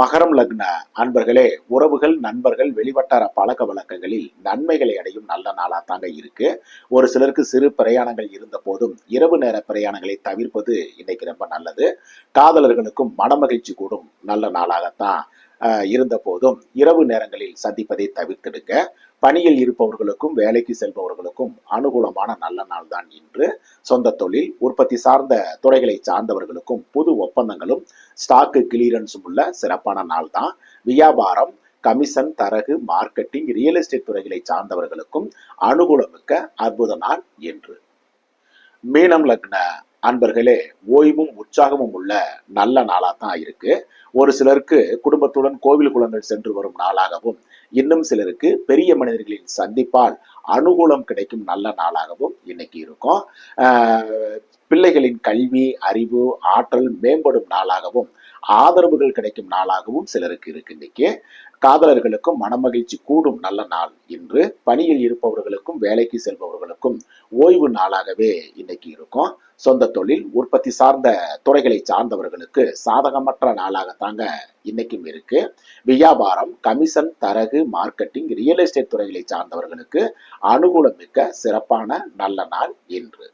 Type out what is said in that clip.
மகரம் லக்ன அன்பர்களே, உறவுகள், நண்பர்கள், வெளிவட்டார பழக்க வழக்கங்களில் நன்மைகளை அடையும் நல்ல நாளா தாங்க இருக்கு. ஒரு சிலருக்கு சிறு பிரயாணங்கள் இருந்த போதும் இரவு நேர பிரயாணங்களை தவிர்ப்பது இன்னைக்கு ரொம்ப நல்லது. காதலர்களுக்கும் மனமகிழ்ச்சி கூடும் நல்ல நாளாகத்தான் இருந்த போதும் இரவு நேரங்களில் சந்திப்பதை தவிர்த்திடுங்க. பணியில் இருப்பவர்களுக்கும் வேலைக்கு செல்பவர்களுக்கும் அனுகூலமான நல்ல நாள் தான் இன்று. சொந்த தொழில், உற்பத்தி சார்ந்த துறைகளை சார்ந்தவர்களுக்கும் புது ஒப்பந்தங்களும் ஸ்டாக்கு கிளியரன்ஸும் உள்ள சிறப்பான நாள் தான். வியாபாரம், கமிஷன், தரகு, மார்க்கெட்டிங், ரியல் எஸ்டேட் துறைகளை சார்ந்தவர்களுக்கும் அனுகூலமிக்க அற்புத நாள் என்று. மீனம் லக்ன அன்பர்களே, ஓய்வும் உற்சாகமும் உள்ள நல்ல நாளா தான் இருக்கு. ஒரு சிலருக்கு குடும்பத்துடன் கோவில் குளங்கள் சென்று வரும் நாளாகவும், இன்னும் சிலருக்கு பெரிய மனிதர்களின் சந்திப்பால் அனுகூலம் கிடைக்கும் நல்ல நாளாகவும் இன்னைக்கு இருக்கும். பிள்ளைகளின் கல்வி, அறிவு, ஆற்றல் மேம்படும் நாளாகவும், ஆதரவுகள் கிடைக்கும் நாளாகவும் சிலருக்கு இருக்கு இன்னைக்கு. காதலர்களுக்கும் மனமகிழ்ச்சி கூடும் நல்ல நாள் இன்று. பணியில் இருப்பவர்களுக்கும் வேலைக்கு செல்பவர்களுக்கும் ஓய்வு நாளாகவே இன்னைக்கு இருக்கும். சொந்த தொழில், உற்பத்தி சார்ந்த துறைகளை சார்ந்தவர்களுக்கு சாதகமற்ற நாளாகத்தாங்க இன்னைக்கும் இருக்கு. வியாபாரம், கமிஷன், தரகு, மார்க்கெட்டிங், ரியல் எஸ்டேட் துறைகளை சார்ந்தவர்களுக்கு அனுகூலம் மிக்க சிறப்பான நல்ல நாள் இன்று.